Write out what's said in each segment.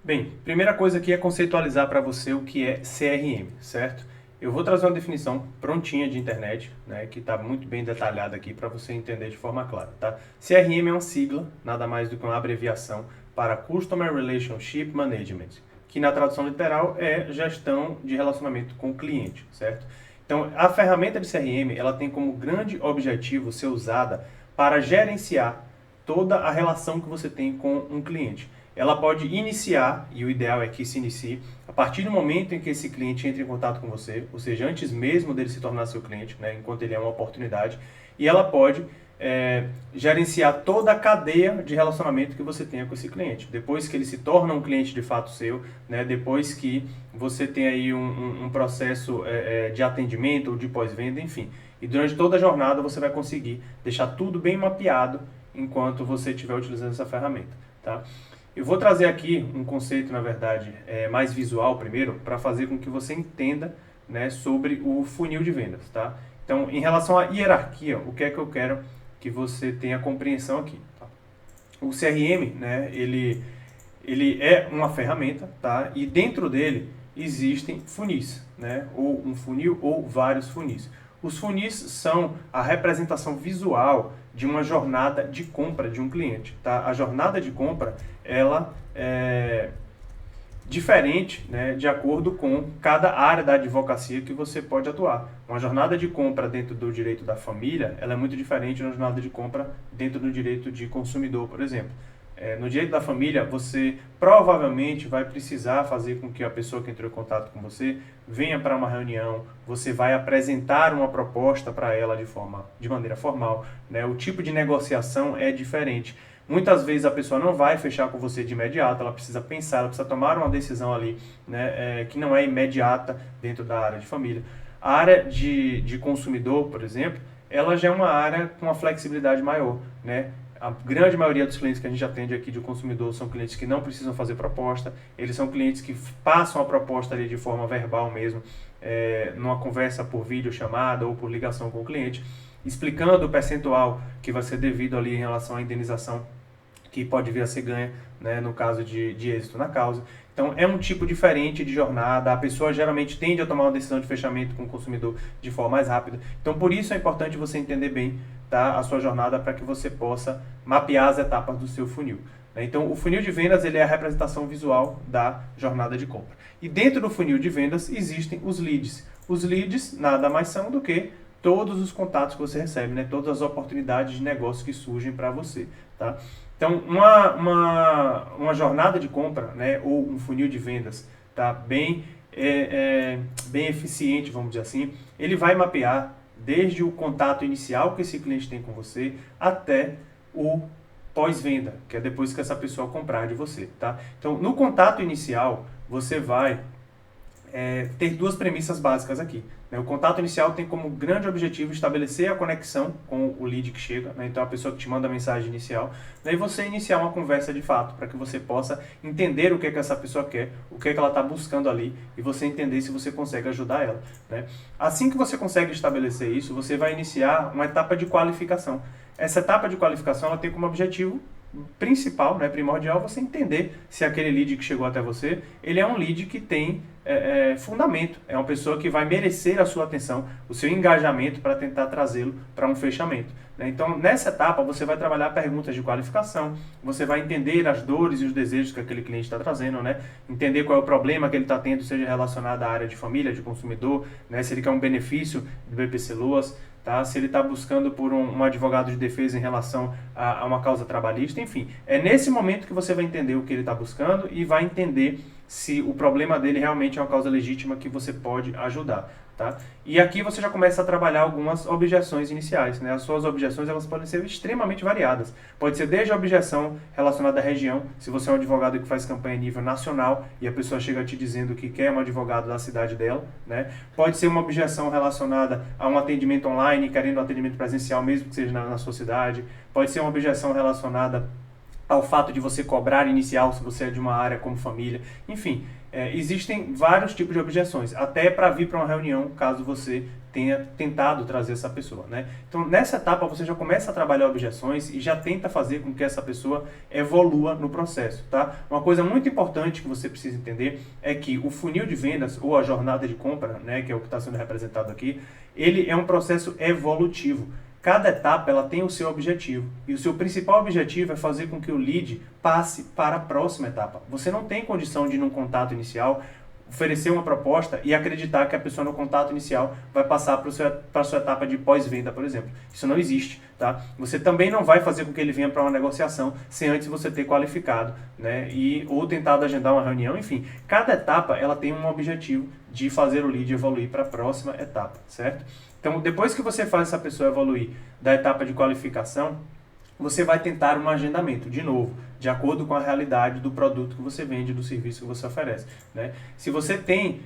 Bem, primeira coisa aqui é conceitualizar para você o que é CRM, certo? Eu vou trazer uma definição prontinha de internet, né, que está muito bem detalhada aqui para você entender de forma clara, tá? CRM é uma sigla, nada mais do que uma abreviação para Customer Relationship Management, que na tradução literal é gestão de relacionamento com o cliente, certo? Então, a ferramenta de CRM, ela tem como grande objetivo ser usada para gerenciar toda a relação que você tem com um cliente. Ela pode iniciar, e o ideal é que se inicie, a partir do momento em que esse cliente entra em contato com você, ou seja, antes mesmo dele se tornar seu cliente, né, enquanto ele é uma oportunidade, e ela pode gerenciar toda a cadeia de relacionamento que você tenha com esse cliente. Depois que ele se torna um cliente de fato seu, né, depois que você tem aí um processo de atendimento ou de pós-venda, enfim. E durante toda a jornada você vai conseguir deixar tudo bem mapeado enquanto você estiver utilizando essa ferramenta. Tá? Eu vou trazer aqui um conceito, na verdade, mais visual primeiro, para fazer com que você entenda, né, sobre o funil de vendas. Tá? Então, em relação à hierarquia, o que é que eu quero que você tenha compreensão aqui? Tá? O CRM, né, ele é uma ferramenta, tá? E dentro dele existem funis, né? Ou um funil ou vários funis. Os funis são a representação visual de uma jornada de compra de um cliente, tá? A jornada de compra, ela é diferente, né, de acordo com cada área da advocacia que você pode atuar. Uma jornada de compra dentro do direito da família, ela é muito diferente de uma jornada de compra dentro do direito de consumidor, por exemplo. No direito da família, você provavelmente vai precisar fazer com que a pessoa que entrou em contato com você venha para uma reunião, você vai apresentar uma proposta para ela de maneira formal, né? O tipo de negociação é diferente. Muitas vezes a pessoa não vai fechar com você de imediato, ela precisa pensar, ela precisa tomar uma decisão ali, né, que não é imediata dentro da área de família. A área de consumidor, por exemplo, ela já é uma área com uma flexibilidade maior, né? A grande maioria dos clientes que a gente atende aqui de consumidor são clientes que não precisam fazer proposta, eles são clientes que passam a proposta ali de forma verbal mesmo, numa conversa por vídeo chamada ou por ligação com o cliente, explicando o percentual que vai ser devido ali em relação à indenização que pode vir a ser ganha, né, no caso de êxito na causa. Então, é um tipo diferente de jornada, a pessoa geralmente tende a tomar uma decisão de fechamento com o consumidor de forma mais rápida. Então, por isso é importante você entender bem, tá, a sua jornada para que você possa mapear as etapas do seu funil. Então, o funil de vendas, ele é a representação visual da jornada de compra. E dentro do funil de vendas existem os leads. Os leads nada mais são do que todos os contatos que você recebe, né? Todas as oportunidades de negócio que surgem para você. Tá? Então, uma jornada de compra, né, ou um funil de vendas, tá, bem eficiente, vamos dizer assim, ele vai mapear desde o contato inicial que esse cliente tem com você até o pós-venda, que é depois que essa pessoa comprar de você. Tá? Então, no contato inicial, você vai ter duas premissas básicas aqui. Né? O contato inicial tem como grande objetivo estabelecer a conexão com o lead que chega, né? Então a pessoa que te manda a mensagem inicial, daí você iniciar uma conversa de fato, para que você possa entender o que essa pessoa quer, o que ela está buscando ali, e você entender se você consegue ajudar ela. Né? Assim que você consegue estabelecer isso, você vai iniciar uma etapa de qualificação. Essa etapa de qualificação ela tem como objetivo principal, né, primordial, você entender se aquele lead que chegou até você, ele é um lead que tem fundamento, é uma pessoa que vai merecer a sua atenção, o seu engajamento para tentar trazê-lo para um fechamento. Né? Então, nessa etapa, você vai trabalhar perguntas de qualificação, você vai entender as dores e os desejos que aquele cliente está trazendo, né? Entender qual é o problema que ele está tendo, seja relacionado à área de família, de consumidor, né? Se ele quer um benefício do BPC Loas, tá? Se ele está buscando por um advogado de defesa em relação a uma causa trabalhista, enfim. É nesse momento que você vai entender o que ele está buscando e vai entender se o problema dele realmente é uma causa legítima que você pode ajudar. Tá? E aqui você já começa a trabalhar algumas objeções iniciais. Né? As suas objeções elas podem ser extremamente variadas. Pode ser desde a objeção relacionada à região, se você é um advogado que faz campanha a nível nacional e a pessoa chega te dizendo que quer um advogado da cidade dela. Né? Pode ser uma objeção relacionada a um atendimento online, querendo um atendimento presencial mesmo que seja na sua cidade. Pode ser uma objeção relacionada ao fato de você cobrar inicial, se você é de uma área como família, enfim, existem vários tipos de objeções, até para vir para uma reunião, caso você tenha tentado trazer essa pessoa, né? Então, nessa etapa, você já começa a trabalhar objeções e já tenta fazer com que essa pessoa evolua no processo, tá? Uma coisa muito importante que você precisa entender é que o funil de vendas, ou a jornada de compra, né, que é o que está sendo representado aqui, ele é um processo evolutivo. Cada etapa ela tem o seu objetivo, e o seu principal objetivo é fazer com que o lead passe para a próxima etapa. Você não tem condição de, num contato inicial, oferecer uma proposta e acreditar que a pessoa no contato inicial vai passar para a sua etapa de pós-venda, por exemplo. Isso não existe, tá? Você também não vai fazer com que ele venha para uma negociação sem antes você ter qualificado, né? Ou tentado agendar uma reunião, enfim. Cada etapa ela tem um objetivo de fazer o lead evoluir para a próxima etapa, certo? Então, depois que você faz essa pessoa evoluir da etapa de qualificação, você vai tentar um agendamento, de novo, de acordo com a realidade do produto que você vende, do serviço que você oferece, né? Se você tem,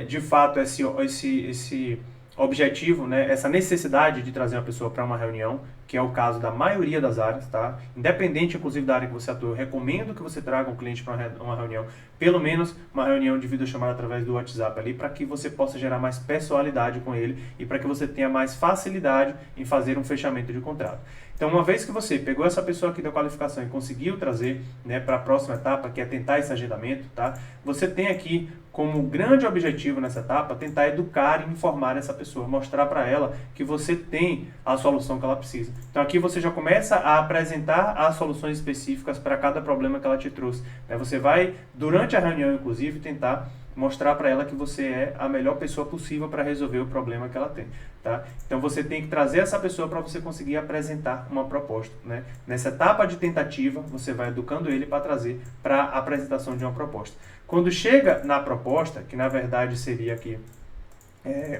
de fato, esse objetivo, né, essa necessidade de trazer uma pessoa para uma reunião, que é o caso da maioria das áreas, tá? Independente, inclusive, da área que você atua, eu recomendo que você traga um cliente para uma reunião, pelo menos uma reunião de videochamada através do WhatsApp ali, para que você possa gerar mais pessoalidade com ele e para que você tenha mais facilidade em fazer um fechamento de contrato. Então, uma vez que você pegou essa pessoa aqui da qualificação e conseguiu trazer, né, para a próxima etapa, que é tentar esse agendamento, tá? Você tem aqui como grande objetivo nessa etapa tentar educar e informar essa pessoa, mostrar para ela que você tem a solução que ela precisa. Então aqui você já começa a apresentar as soluções específicas para cada problema que ela te trouxe, né? Você vai, durante a reunião inclusive, tentar mostrar para ela que você é a melhor pessoa possível para resolver o problema que ela tem, tá? Então você tem que trazer essa pessoa para você conseguir apresentar uma proposta, né? Nessa etapa de tentativa, você vai educando ele para trazer para a apresentação de uma proposta. Quando chega na proposta, que na verdade seria aqui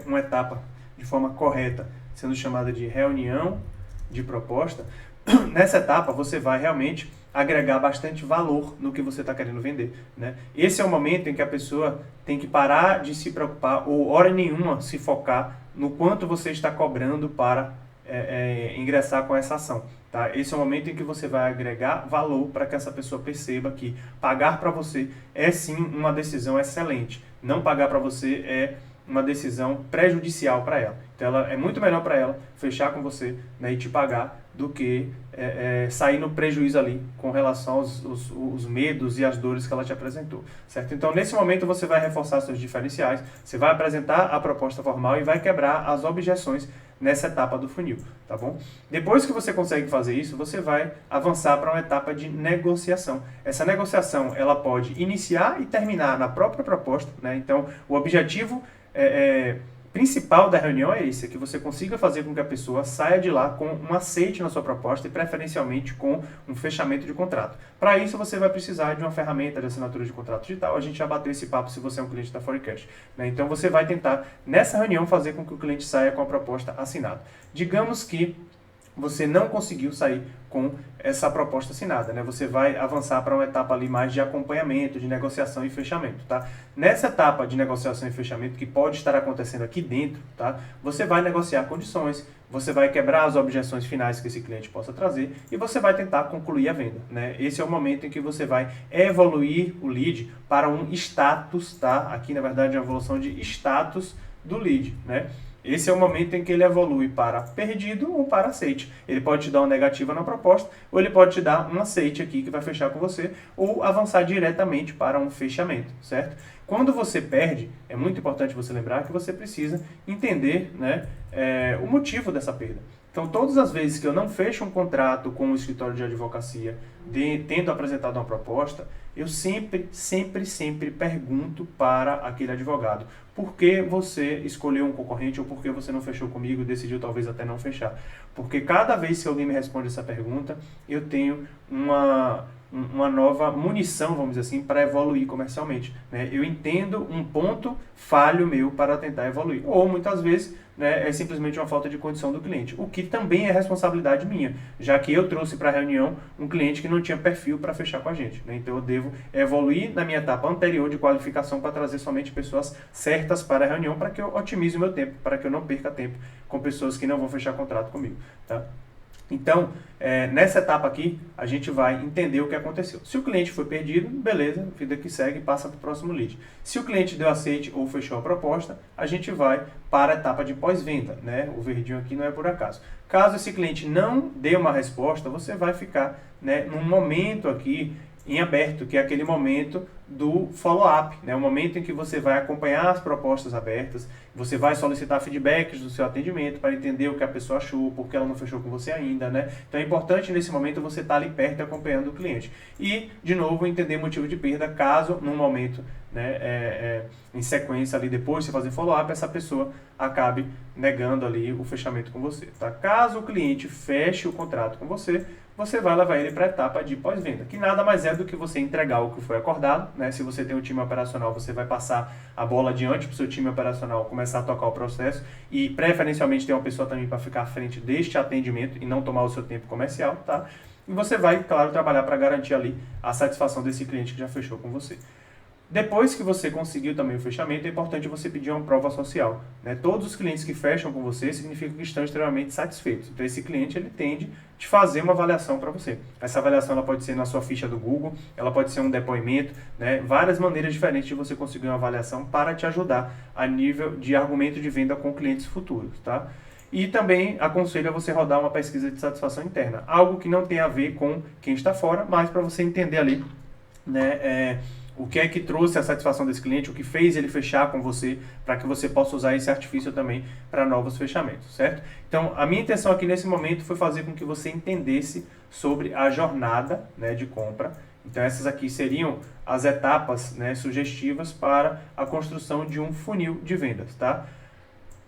uma etapa de forma correta, sendo chamada de reunião de proposta, nessa etapa você vai realmente agregar bastante valor no que você está querendo vender, né? Esse é o momento em que a pessoa tem que parar de se preocupar ou hora nenhuma se focar no quanto você está cobrando para ingressar com essa ação, tá? Esse é o momento em que você vai agregar valor para que essa pessoa perceba que pagar para você é sim uma decisão excelente. Não pagar para você é uma decisão prejudicial para ela. Então é muito melhor para ela fechar com você, né, e te pagar do que sair no prejuízo ali com relação aos medos e as dores que ela te apresentou, certo? Então nesse momento você vai reforçar seus diferenciais, você vai apresentar a proposta formal e vai quebrar as objeções nessa etapa do funil, tá bom? Depois que você consegue fazer isso, você vai avançar para uma etapa de negociação. Essa negociação, ela pode iniciar e terminar na própria proposta, né? Então, o objetivo principal da reunião é esse, é que você consiga fazer com que a pessoa saia de lá com um aceite na sua proposta e preferencialmente com um fechamento de contrato. Para isso você vai precisar de uma ferramenta de assinatura de contrato digital. A gente já bateu esse papo se você é um cliente da Forecast, né? Então você vai tentar nessa reunião fazer com que o cliente saia com a proposta assinada. Digamos que você não conseguiu sair com essa proposta assinada, né? Você vai avançar para uma etapa ali mais de acompanhamento, de negociação e fechamento, tá? Nessa etapa de negociação e fechamento, que pode estar acontecendo aqui dentro, tá? Você vai negociar condições, você vai quebrar as objeções finais que esse cliente possa trazer e você vai tentar concluir a venda, né? Esse é o momento em que você vai evoluir o lead para um status, tá? Aqui, na verdade, é uma evolução de status do lead, né? Esse é o momento em que ele evolui para perdido ou para aceite. Ele pode te dar uma negativa na proposta, ou ele pode te dar um aceite aqui que vai fechar com você, ou avançar diretamente para um fechamento, certo? Quando você perde, é muito importante você lembrar que você precisa entender, né, o motivo dessa perda. Então, todas as vezes que eu não fecho um contrato com o escritório de advocacia, tendo apresentado uma proposta, eu sempre pergunto para aquele advogado: por que você escolheu um concorrente ou por que você não fechou comigo e decidiu talvez até não fechar? Porque cada vez que alguém me responde essa pergunta, eu tenho uma nova munição, vamos dizer assim, para evoluir comercialmente, né? Eu entendo um ponto falho meu para tentar evoluir. Ou muitas vezes, né, é simplesmente uma falta de condição do cliente, o que também é responsabilidade minha, já que eu trouxe para a reunião um cliente que não tinha perfil para fechar com a gente, né? Então eu devo evoluir na minha etapa anterior de qualificação para trazer somente pessoas certas para a reunião, para que eu otimize o meu tempo, para que eu não perca tempo com pessoas que não vão fechar contrato comigo, tá? Então, nessa etapa aqui, a gente vai entender o que aconteceu. Se o cliente foi perdido, beleza, vida que segue, passa para o próximo lead. Se o cliente deu aceite ou fechou a proposta, a gente vai para a etapa de pós-venda, né? O verdinho aqui não é por acaso. Caso esse cliente não dê uma resposta, você vai ficar, né, num momento aqui em aberto, que é aquele momento do follow-up, né? O momento em que você vai acompanhar as propostas abertas, você vai solicitar feedbacks do seu atendimento para entender o que a pessoa achou, porque ela não fechou com você ainda, né? Então é importante nesse momento você estar ali perto e acompanhando o cliente. E, de novo, entender motivo de perda, caso num momento, né, em sequência ali, depois de você fazer follow-up, essa pessoa acabe negando ali o fechamento com você, tá? Caso o cliente feche o contrato com você, você vai levar ele para a etapa de pós-venda, que nada mais é do que você entregar o que foi acordado, né? Se você tem um time operacional, você vai passar a bola adiante para o seu time operacional começar a tocar o processo e preferencialmente ter uma pessoa também para ficar à frente deste atendimento e não tomar o seu tempo comercial, tá? E você vai, claro, trabalhar para garantir ali a satisfação desse cliente que já fechou com você. Depois que você conseguiu também o fechamento, é importante você pedir uma prova social, né? Todos os clientes que fecham com você significa que estão extremamente satisfeitos. Então esse cliente ele tende a fazer uma avaliação para você. Essa avaliação ela pode ser na sua ficha do Google, ela pode ser um depoimento, né? Várias maneiras diferentes de você conseguir uma avaliação para te ajudar a nível de argumento de venda com clientes futuros, tá? E também aconselho a você rodar uma pesquisa de satisfação interna, algo que não tem a ver com quem está fora, mas para você entender ali, né, o que é que trouxe a satisfação desse cliente, o que fez ele fechar com você, para que você possa usar esse artifício também para novos fechamentos, certo? Então, a minha intenção aqui nesse momento foi fazer com que você entendesse sobre a jornada, né, de compra. Então, essas aqui seriam as etapas, né, sugestivas para a construção de um funil de vendas, tá?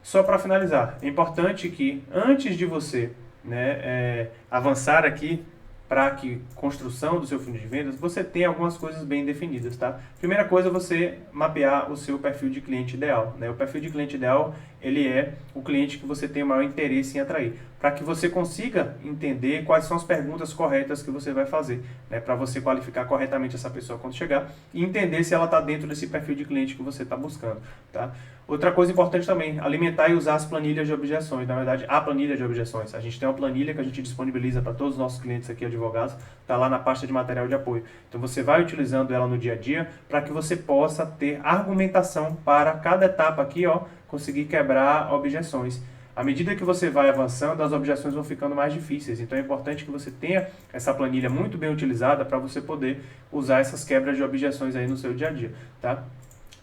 Só para finalizar, é importante que antes de você, né, avançar aqui para que construção do seu funil de vendas, você tenha algumas coisas bem definidas, tá? Primeira coisa, você mapear o seu perfil de cliente ideal, né? O perfil de cliente ideal, ele é o cliente que você tem o maior interesse em atrair, para que você consiga entender quais são as perguntas corretas que você vai fazer, né? Para você qualificar corretamente essa pessoa quando chegar e entender se ela está dentro desse perfil de cliente que você está buscando, tá? Outra coisa importante também, alimentar e usar as planilhas de objeções. Na verdade, a planilha de objeções. A gente tem uma planilha que a gente disponibiliza para todos os nossos clientes aqui, advogados, está lá na pasta de material de apoio. Então você vai utilizando ela no dia a dia para que você possa ter argumentação para cada etapa aqui, ó, conseguir quebrar objeções. À medida que você vai avançando, as objeções vão ficando mais difíceis. Então é importante que você tenha essa planilha muito bem utilizada para você poder usar essas quebras de objeções aí no seu dia a dia, tá?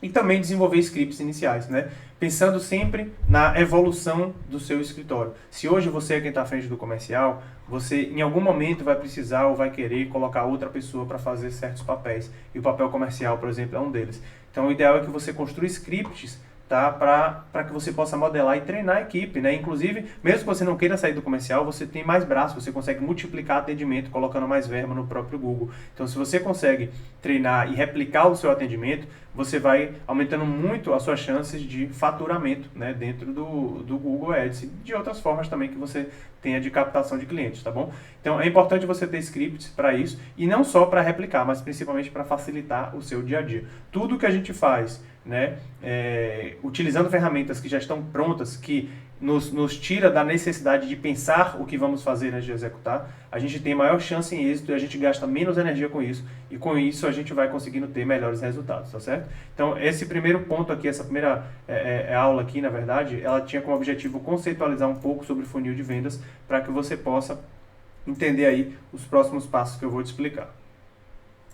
E também desenvolver scripts iniciais, né? Pensando sempre na evolução do seu escritório. Se hoje você é quem está à frente do comercial, você em algum momento vai precisar ou vai querer colocar outra pessoa para fazer certos papéis. E o papel comercial, por exemplo, é um deles. Então o ideal é que você construa scripts, tá? Para que você possa modelar e treinar a equipe, né? Inclusive, mesmo que você não queira sair do comercial, você tem mais braços, você consegue multiplicar atendimento colocando mais verba no próprio Google. Então, se você consegue treinar e replicar o seu atendimento, você vai aumentando muito as suas chances de faturamento, né, dentro do Google Ads e de outras formas também que você tenha de captação de clientes, tá bom? Então, é importante você ter scripts para isso e não só para replicar, mas principalmente para facilitar o seu dia a dia. Tudo que a gente faz, né, utilizando ferramentas que já estão prontas, que nos tira da necessidade de pensar o que vamos fazer antes de executar, a gente tem maior chance em êxito e a gente gasta menos energia com isso, e com isso a gente vai conseguindo ter melhores resultados, tá certo? Então, esse primeiro ponto aqui, essa primeira aula aqui, na verdade, ela tinha como objetivo conceitualizar um pouco sobre o funil de vendas, para que você possa entender aí os próximos passos que eu vou te explicar.